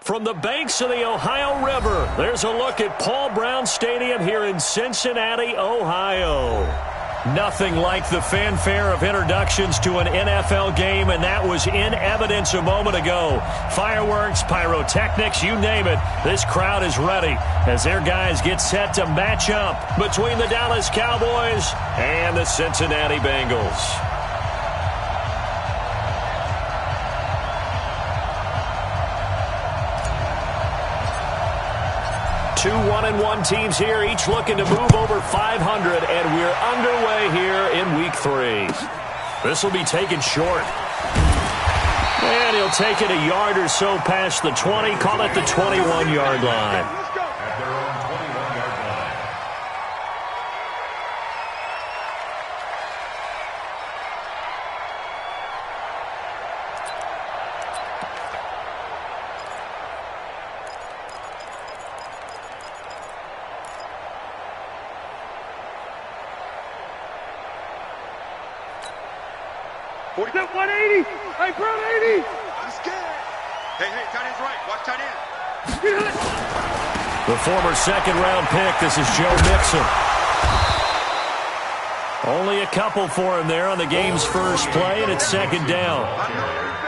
From the banks of the Ohio River, there's a look at Paul Brown Stadium here in Cincinnati, Ohio. Nothing like the fanfare of introductions to an NFL game, and that was in evidence a moment ago. Fireworks, pyrotechnics, you name it. This crowd is ready as their guys get set to match up between the Dallas Cowboys and the Cincinnati Bengals. 2 1-1 teams here, each looking to move over 500, and we're underway here in Week 3. This will be taken short. And he'll take it a yard or so past the 20, call it the 21-yard line. At their own 21-yard line. That 180. Hey, Brown 80. I'm scared. Hey, tight end's right. Watch tight end. The former second-round pick, this is Joe Mixon. Only a couple for him there on the game's first play, and it's second down.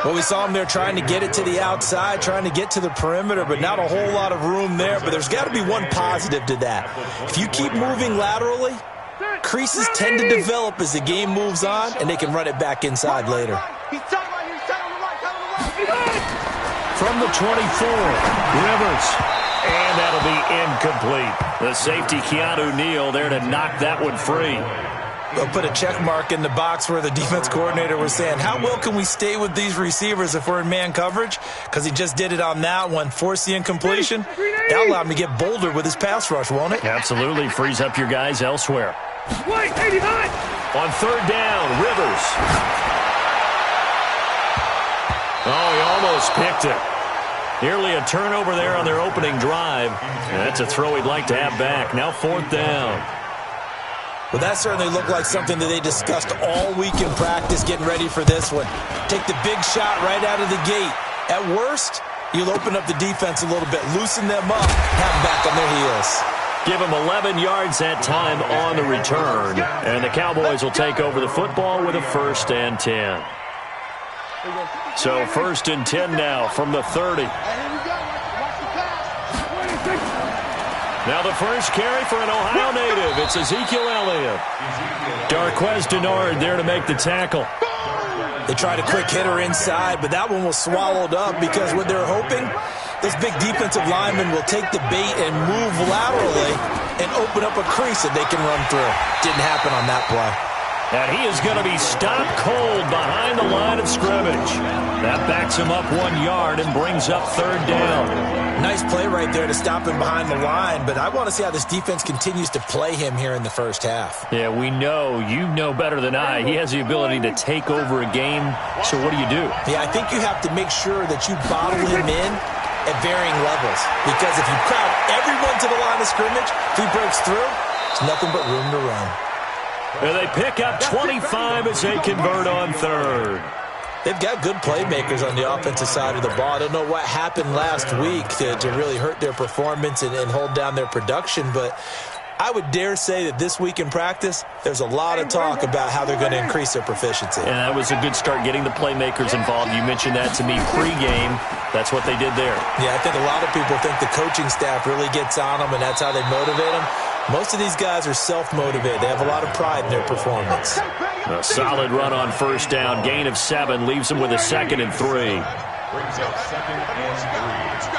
Well, we saw him there trying to get it to the outside, trying to get to the perimeter, but not a whole lot of room there. But there's got to be one positive to that. If you keep moving laterally, creases tend to develop as the game moves on, and they can run it back inside later. From the 24, Rivers. And that'll be incomplete. The safety, Keanu Neal, there to knock that one free. They'll put a check mark in the box where the defense coordinator was saying, how well can we stay with these receivers if we're in man coverage? Because he just did it on that one, forced the incompletion. That'll allow him to get bolder with his pass rush, won't it? Absolutely. Frees up your guys elsewhere. Wait, 89. On third down, Rivers. Oh, he almost picked it. Nearly a turnover there on their opening drive. And that's a throw he'd like to have back. Now fourth down. Well, that certainly looked like something that they discussed all week in practice getting ready for this one. Take the big shot right out of the gate. At worst, you'll open up the defense a little bit, loosen them up, have them back on their heels. Give them 11 yards that time on the return. And the Cowboys will take over the football with a 1st and 10. So 1st and 10 now from the 30. Now the first carry for an Ohio native. It's Ezekiel Elliott. Darqueze Dennard there to make the tackle. They tried a quick hitter inside, but that one was swallowed up because what they're hoping, those big defensive linemen will take the bait and move laterally and open up a crease that they can run through. Didn't happen on that play. And he is going to be stopped cold behind the line of scrimmage. That backs him up 1 yard and brings up third down. Nice play right there to stop him behind the line, but I want to see how this defense continues to play him here in the first half. Yeah, we know. You know better than I. He has the ability to take over a game, so what do you do? Yeah, I think you have to make sure that you bottle him in at varying levels, because if you crowd everyone to the line of scrimmage, if he breaks through, there's nothing but room to run. And they pick up 25 as they convert on third. They've got good playmakers on the offensive side of the ball. I don't know what happened last week to really hurt their performance and hold down their production, but I would dare say that this week in practice, there's a lot of talk about how they're going to increase their proficiency. And that was a good start, getting the playmakers involved. You mentioned that to me pregame. That's what they did there. Yeah, I think a lot of people think the coaching staff really gets on them, and that's how they motivate them. Most of these guys are self-motivated. They have a lot of pride in their performance. A solid run on first down. Gain of 7 leaves them with a 2nd and 3. Brings up 2nd and 3.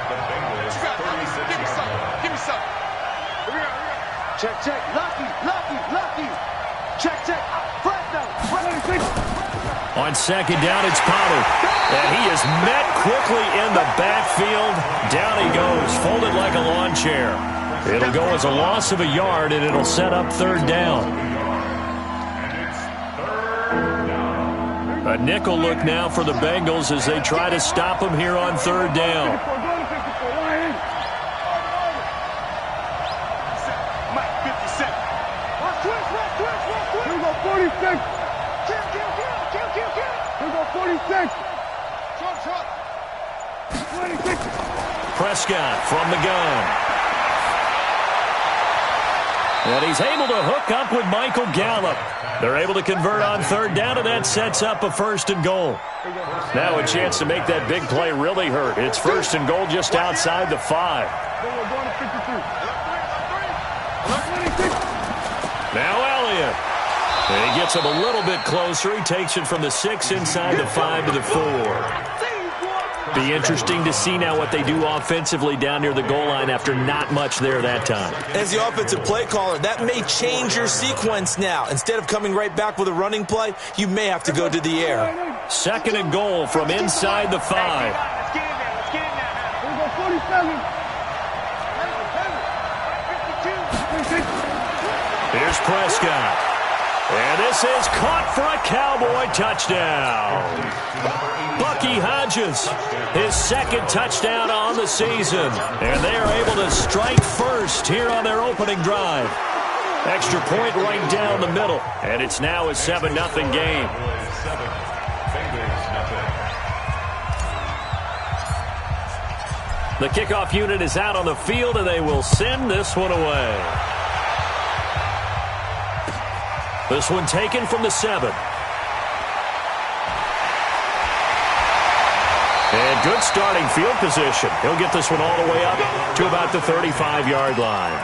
The Bengals 36. Give me some. Check. Lucky. Check. Fresno. On second down, it's Pollard. And he is met quickly in the backfield. Down he goes, folded like a lawn chair. It'll go as a loss of a yard, and it'll set up third down. A nickel look now for the Bengals as they try to stop him here on third down. Prescott from the gun. And he's able to hook up with Michael Gallup. They're able to convert on third down, and that sets up a first and goal. Now a chance to make that big play really hurt. It's first and goal just outside the 5. Now Elliott. And he gets him a little bit closer. He takes it from the 6 inside the 5 to the 4. Be interesting to see now what they do offensively down near the goal line after not much there that time. As the offensive play caller, that may change your sequence now. Instead of coming right back with a running play, you may have to go to the air. Second and goal from inside the 5. Let's get it now. 47. Here's Prescott. And this is caught for a Cowboy touchdown. Bucky Hodges, his second touchdown on the season. And they are able to strike first here on their opening drive. Extra point right down the middle. And it's now a 7-0 game. The kickoff unit is out on the field, and they will send this one away. This one taken from the 7. And good starting field position. He'll get this one all the way up to about the 35-yard line.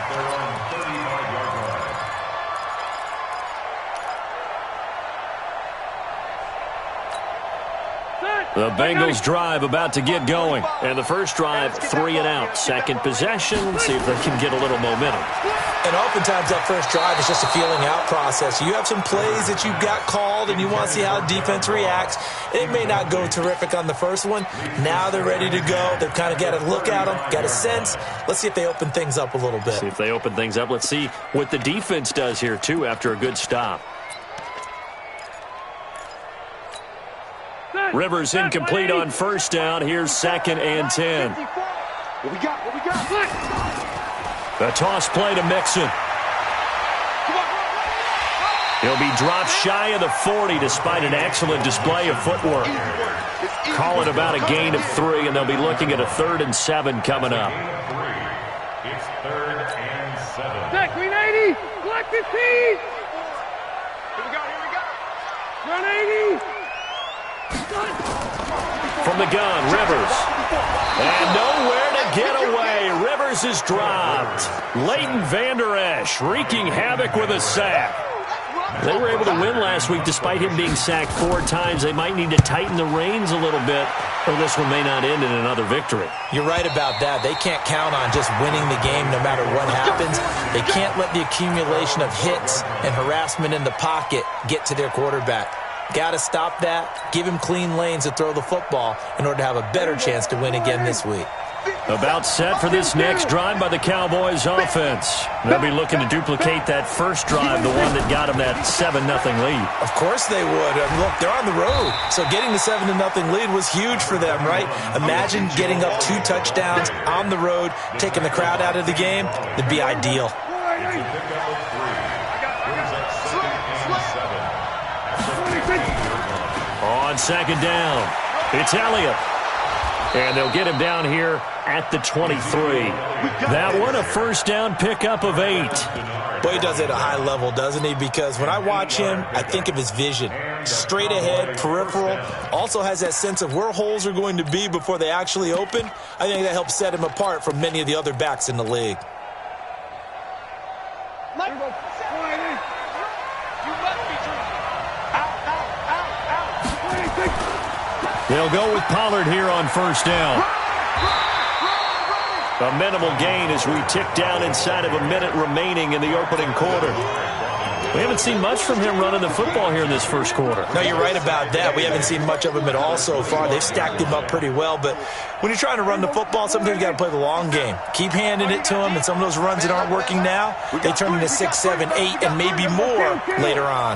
The Bengals drive about to get going. And the first drive, 3 and out. Second possession, see if they can get a little momentum. And oftentimes that first drive is just a feeling out process. You have some plays that you've got called and you want to see how the defense reacts. It may not go terrific on the first one. Now they're ready to go. They've kind of got to look at them, got a sense. Let's see if they open things up a little bit. See if they open things up. Let's see what the defense does here, too, after a good stop. Rivers incomplete on first down. Here's 2nd and 10. What we got? The toss play to Mixon. He'll be dropped shy of the 40 despite an excellent display of footwork. Call it about a gain of 3, and they'll be looking at a 3rd and 7 coming up. It's 3rd and 7. Zach, green 80. Black 15. Here we go. Run 80. From the gun, Rivers. And nowhere to get away. Rivers is dropped. Leighton Vander Esch wreaking havoc with a sack. They were able to win last week despite him being sacked 4 times. They might need to tighten the reins a little bit, or this one may not end in another victory. You're right about that. They can't count on just winning the game no matter what happens. They can't let the accumulation of hits and harassment in the pocket get to their quarterback. Got to stop that, give him clean lanes to throw the football in order to have a better chance to win again this week. About set for this next drive by the Cowboys offense. They'll be looking to duplicate that first drive, the one that got them that 7-0 lead. Of course they would. Look, they're on the road, so getting the 7-0 lead was huge for them, right? Imagine getting up 2 touchdowns on the road, taking the crowd out of the game. That'd be ideal. On second down, it's Elliott. And they'll get him down here at the 23. That one, a first down pickup of 8. Boy, he does it at a high level, doesn't he? Because when I watch him, I think of his vision. Straight ahead, peripheral. Also has that sense of where holes are going to be before they actually open. I think that helps set him apart from many of the other backs in the league. They'll go with Pollard here on first down. A minimal gain as we tick down inside of a minute remaining in the opening quarter. We haven't seen much from him running the football here in this first quarter. No, you're right about that. We haven't seen much of him at all so far. They've stacked him up pretty well, but when you're trying to run the football, sometimes you got to play the long game. Keep handing it to him, and some of those runs that aren't working now, they turn into 6, 7, 8, and maybe more later on.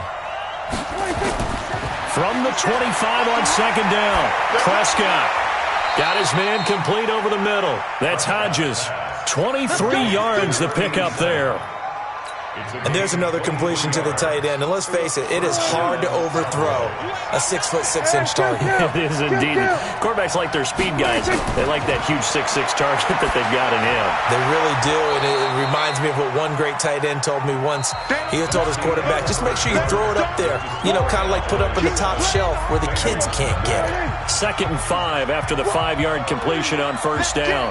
From the 25 on second down, Prescott got his man complete over the middle. That's Hodges. 23 yards to pick up there. And there's another completion to the tight end. And let's face it, it is hard to overthrow a 6'6" target. It is indeed. Quarterbacks like their speed guys. They like that huge 6'6" target that they've got in him. They really do, and it reminds me of what one great tight end told me once. He told his quarterback, just make sure you throw it up there. You know, kind of like put up on the top shelf where the kids can't get it. 2nd and 5 after the 5-yard completion on first down.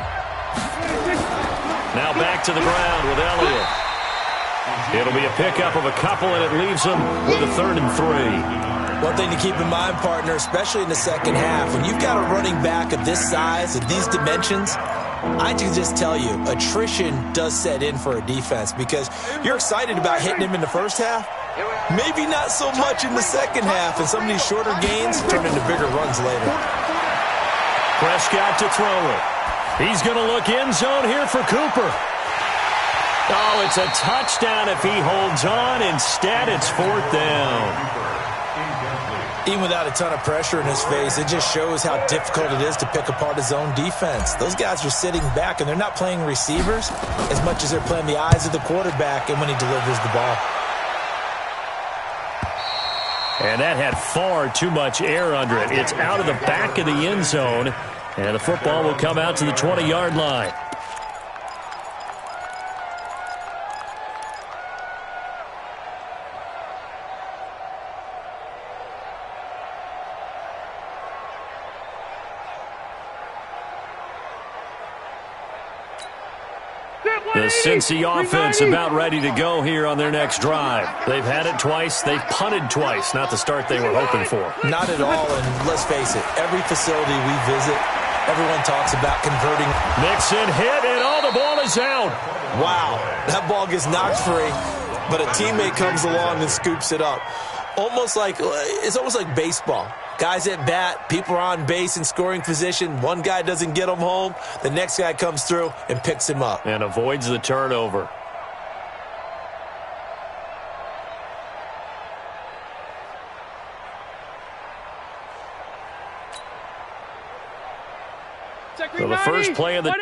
Now back to the ground with Elliott. It'll be a pickup of a couple, and it leaves them with a 3rd and 3. One thing to keep in mind, partner, especially in the second half, when you've got a running back of this size, of these dimensions, I can just tell you, attrition does set in for a defense because you're excited about hitting him in the first half. Maybe not so much in the second half, and some of these shorter gains turn into bigger runs later. Prescott to throw it. He's going to look end zone here for Cooper. Oh, it's a touchdown if he holds on. Instead, it's 4th down. Even without a ton of pressure in his face, it just shows how difficult it is to pick apart his own defense. Those guys are sitting back, and they're not playing receivers as much as they're playing the eyes of the quarterback and when he delivers the ball. And that had far too much air under it. It's out of the back of the end zone, and the football will come out to the 20-yard line. The Cincy offense about ready to go here on their next drive. They've had it twice. They've punted twice. Not the start they were hoping for. Not at all, and let's face it, every facility we visit, everyone talks about converting. Mixon hit, and the ball is out. Wow, that ball gets knocked free, but a teammate comes along and scoops it up. It's almost like baseball. Guys at bat, people are on base in scoring position. One guy doesn't get him home. The next guy comes through and picks him up. And avoids the turnover. So the first play of the...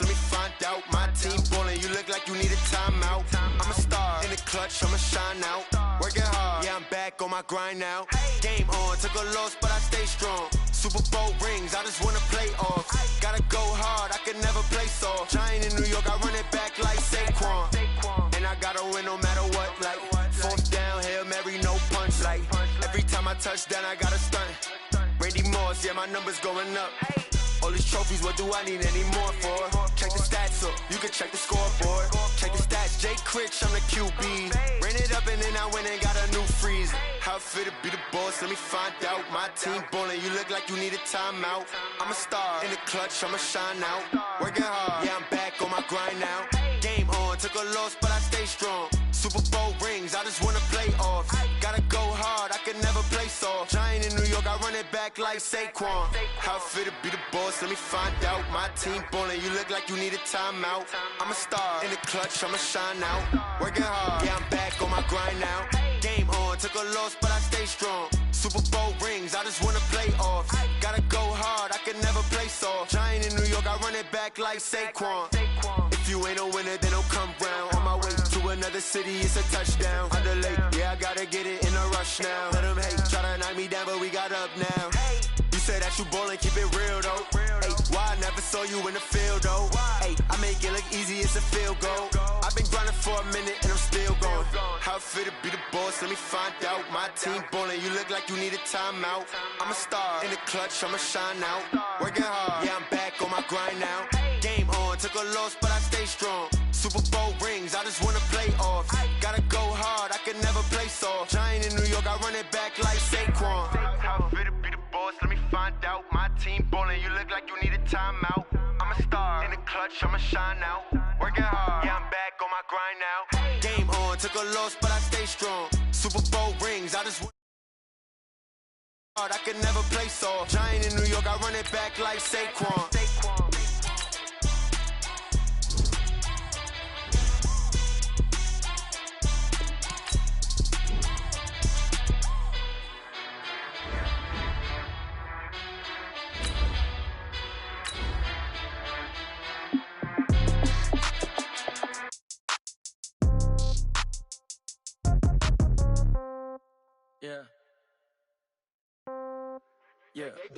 Let me find out my team ballin'. You look like you need a timeout. I'm a star in the clutch, I'ma shine out. Working hard, yeah, I'm back on my grind now. Game on, took a loss, but I stay strong. Super Bowl rings, I just wanna play off. Gotta go hard, I can never play soft. Giant in New York, I run it back like Saquon. And I gotta win no matter what, like 4th down, Hail Mary, no punch. Like every time I touch down, I gotta stunt. Randy Moss, yeah, my numbers going up. All these trophies, what do I need any more for? Check the stats up, you can check the scoreboard. Check the stats, Jay Critch, I'm the QB. Ran it up and then I went and got a new freeze. How it fit to be the boss, let me find out. My team ballin', you look like you need a timeout. I'm a star in the clutch, I'ma shine out. Working hard, yeah, I'm back on my grind now. Game on, took a loss, but I stay strong. Super Bowl rings, I just wanna play off. Gotta go hard, I can never play soft. Giant in New York, I run it back like Saquon. How it fit to be the boss, let me find out. My team ballin', you look like you need a timeout. I'm a star in the clutch, I'ma shine out. Working hard, yeah, I'm back on my grind now. Game on, took a loss, but I stay strong. Super Bowl rings, I just wanna play off. Gotta go hard, I can never play soft. Giant in New York, I run it back like Saquon. If you ain't a winner, then don't come round. On my way to another city, it's a touchdown. Under late, yeah, I gotta get it in a rush now. Let them hate, try to knock me down, but we got up now. You say that you ballin', keep it real though. Ay, why I never saw you in the field though? Ay, I make it look easy, it's a field goal. I've been grinding for a minute and I'm still going. How it fit to be the boss, let me find out. My team ballin', you look like you need a timeout. I'm a star in the clutch, I'ma shine out. Working hard, yeah, I'm back on my grind now. Game on, took a loss, but I stay strong. Super Bowl rings, I just wanna play off. Gotta go hard, I can never play soft. Giant in New York, I run it back like Saquon. How it fit to be the boss, find out my team ballin', you look like you need a timeout. I'm a star in the clutch, I'ma shine out. Working hard, yeah, I'm back on my grind now. Game on, took a loss, but I stay strong. Super Bowl rings, I just I could never play soft. Giant in New York, I run it back like Saquon. Yeah. Yeah. Hey,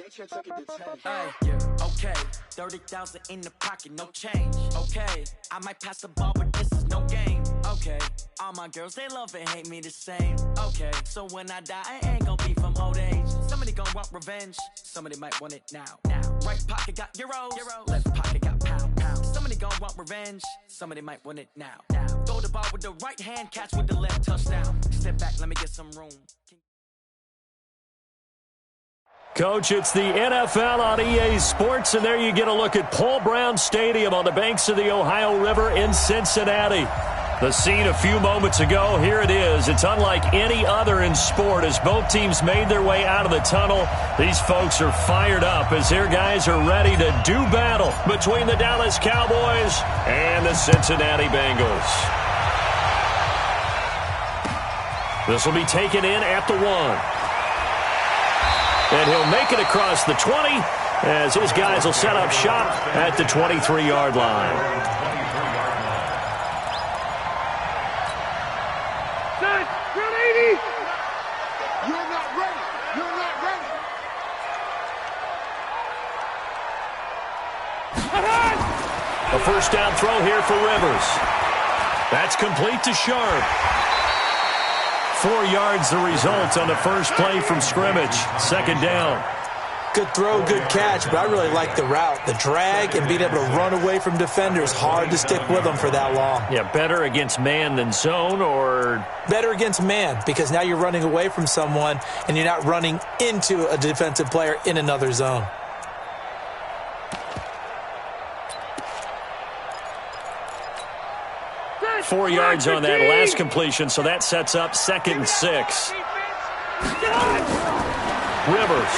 yeah. Okay. 30,000 in the pocket, no change. Okay. I might pass the ball, but this is no game. Okay. All my girls, they love and hate me the same. Okay. So when I die, I ain't gonna be from old age. Somebody gonna want revenge. Somebody might want it now. Right pocket got euros. Left pocket got pounds. Somebody gonna want revenge. Somebody might want it now. Throw the ball with the right hand, catch with the left, touchdown. Step back, let me get some room. Coach, it's the NFL on EA Sports, and there you get a look at Paul Brown Stadium on the banks of the Ohio River in Cincinnati. The scene a few moments ago, here it is. It's unlike any other in sport as both teams made their way out of the tunnel. These folks are fired up as their guys are ready to do battle between the Dallas Cowboys and the Cincinnati Bengals. This will be taken in at the 1. And he'll make it across the 20 as his guys will set up shop at the 23-yard line. Son, you're 80. You're not ready. You're not ready. A first down throw here for Rivers. That's complete to Sharp. 4 yards the result on the first play from scrimmage. Second down. Good throw, good catch, but I really like the route. The drag and being able to run away from defenders, hard to stick with them for that long. Yeah, better against man than zone, or? Better against man, because now you're running away from someone and you're not running into a defensive player in another zone. Four yards on that last completion, so that sets up 2nd and 6. Rivers.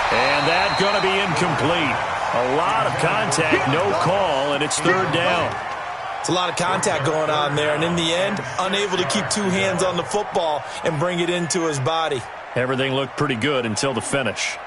And that's going to be incomplete. A lot of contact, no call, and it's 3rd down. It's a lot of contact going on there, and in the end, unable to keep 2 hands on the football and bring it into his body. Everything looked pretty good until the finish.